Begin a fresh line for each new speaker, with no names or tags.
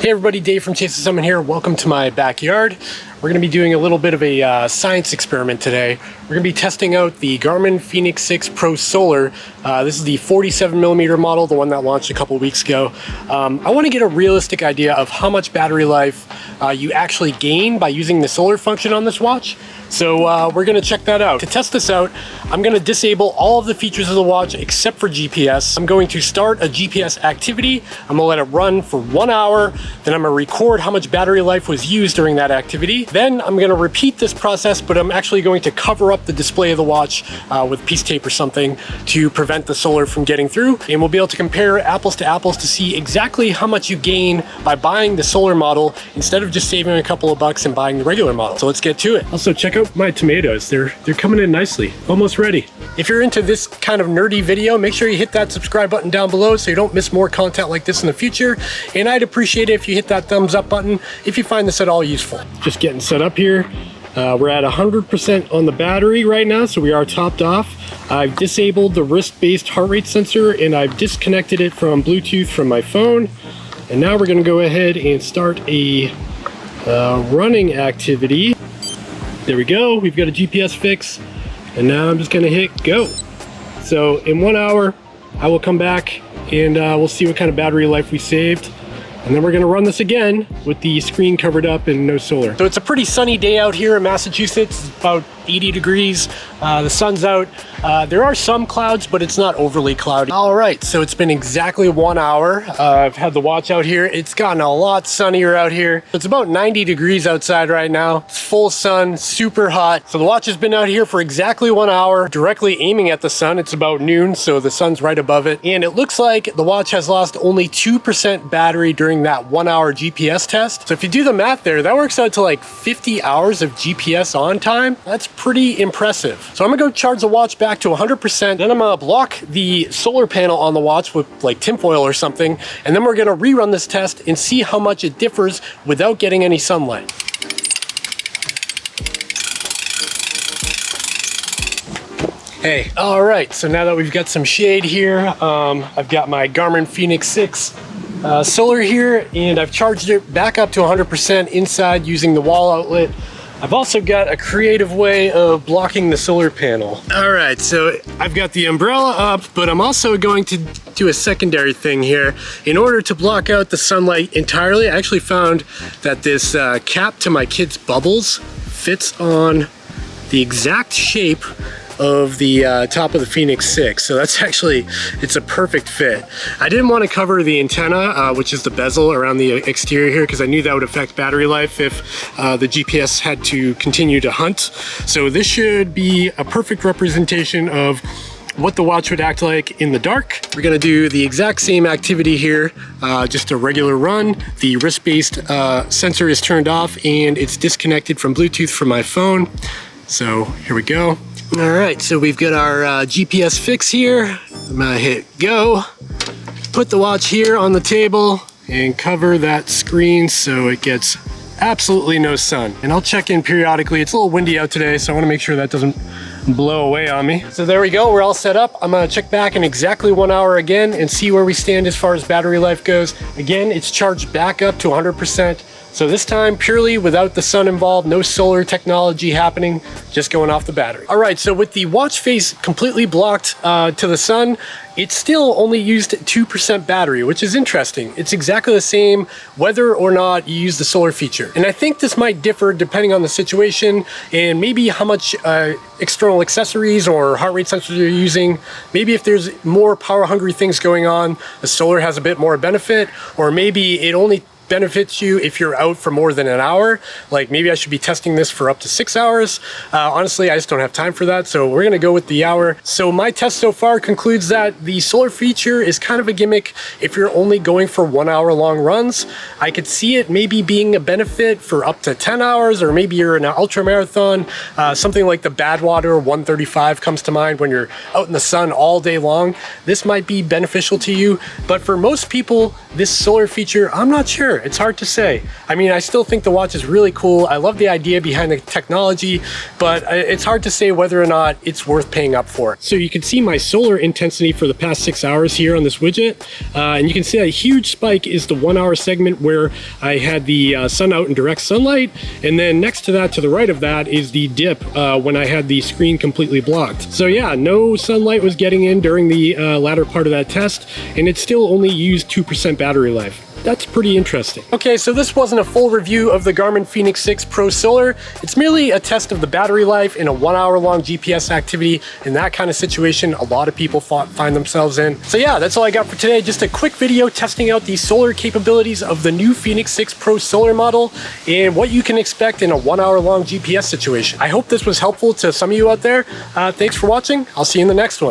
Hey everybody, Dave from Chase the Summit here. Welcome to my backyard. We're going to be doing a little bit of a science experiment today. We're going to be testing out the Garmin Fenix 6 Pro Solar. This is the 47mm model, the one that launched a couple weeks ago. I want to get a realistic idea of how much battery life you actually gain by using the solar function on this watch. So we're going to check that out. To test this out, I'm going to disable all of the features of the watch except for GPS. I'm going to start a GPS activity. I'm going to let it run for 1 hour. Then I'm going to record how much battery life was used during that activity. Then I'm going to repeat this process, but I'm actually going to cover up the display of the watch with piece tape or something to prevent the solar from getting through. And we'll be able to compare apples to apples to see exactly how much you gain by buying the solar model instead of just saving a couple of bucks and buying the regular model. So let's get to it. Also, check out my tomatoes. They're coming in nicely, almost ready. If you're into this kind of nerdy video, make sure you hit that subscribe button down below so you don't miss more content like this in the future. And I'd appreciate it if you hit that thumbs up button if you find this at all useful. Just getting set up here. We're at 100% on the battery right now, so we are topped off. I've disabled the wrist-based heart rate sensor and I've disconnected it from Bluetooth from my phone. And now we're going to go ahead and start a running activity. There we go, we've got a GPS fix, and now I'm just gonna hit go. So in 1 hour, I will come back and we'll see what kind of battery life we saved. And then we're gonna run this again with the screen covered up and no solar. So it's a pretty sunny day out here in Massachusetts. It's about 80 degrees. The sun's out. There are some clouds, but it's not overly cloudy. All right, so it's been exactly 1 hour. I've had the watch out here. It's gotten a lot sunnier out here. It's about 90 degrees outside right now. It's full sun, super hot. So the watch has been out here for exactly 1 hour, directly aiming at the sun. It's about noon, so the sun's right above it. And it looks like the watch has lost only 2% battery during that 1 hour GPS test. So if you do the math there, that works out to like 50 hours of GPS on time. That's pretty impressive. So I'm gonna go charge the watch back to 100%. Then I'm gonna block the solar panel on the watch with like tinfoil or something. And then we're gonna rerun this test and see how much it differs without getting any sunlight. Hey, all right, so now that we've got some shade here, I've got my Garmin Fenix 6 solar here, and I've charged it back up to 100% inside using the wall outlet. I've also got a creative way of blocking the solar panel. All right, so I've got the umbrella up, but I'm also going to do a secondary thing here. In order to block out the sunlight entirely, I actually found that this cap to my kids' bubbles fits on the exact shape of the top of the Fenix 6. So that's actually, it's a perfect fit. I didn't want to cover the antenna, which is the bezel around the exterior here, because I knew that would affect battery life if the GPS had to continue to hunt. So this should be a perfect representation of what the watch would act like in the dark. We're gonna do the exact same activity here, just a regular run. The wrist-based sensor is turned off and it's disconnected from Bluetooth from my phone. So here we go. All right, so we've got our GPS fix here. I'm gonna hit go, put the watch here on the table and cover that screen so it gets absolutely no sun. And I'll check in periodically. It's a little windy out today, so I wanna make sure that doesn't blow away on me. So there we go, we're all set up. I'm gonna check back in exactly 1 hour again and see where we stand as far as battery life goes. Again, it's charged back up to 100%. So this time, purely without the sun involved, no solar technology happening, just going off the battery. All right, so with the watch face completely blocked to the sun, it still only used 2% battery, which is interesting. It's exactly the same whether or not you use the solar feature. And I think this might differ depending on the situation and maybe how much external accessories or heart rate sensors you're using. Maybe if there's more power hungry things going on, the solar has a bit more benefit, or maybe it only benefits you if you're out for more than an hour. Like maybe I should be testing this for up to 6 hours. Honestly, I just don't have time for that. So we're gonna go with the hour. So my test so far concludes that the solar feature is kind of a gimmick if you're only going for 1 hour long runs. I could see it maybe being a benefit for up to 10 hours, or maybe you're in an ultra marathon. Something like the Badwater 135 comes to mind when you're out in the sun all day long. This might be beneficial to you, but for most people, this solar feature, I'm not sure. sure. It's hard to say. I mean, I still think the watch is really cool. I love the idea behind the technology, but it's hard to say whether or not it's worth paying up for. So you can see my solar intensity for the past 6 hours here on this widget. And you can see a huge spike is the 1 hour segment where I had the sun out in direct sunlight. And then next to that, to the right of that, is the dip when I had the screen completely blocked. So yeah, no sunlight was getting in during the latter part of that test, and it still only used 2% battery life. That's pretty interesting. Okay, so this wasn't a full review of the Garmin Fenix 6 Pro Solar. It's merely a test of the battery life in a 1 hour long GPS activity. In that kind of situation, a lot of people find themselves in. So yeah, that's all I got for today. Just a quick video testing out the solar capabilities of the new Fenix 6 Pro Solar model and what you can expect in a 1 hour long GPS situation. I hope this was helpful to some of you out there. Thanks for watching. I'll see you in the next one.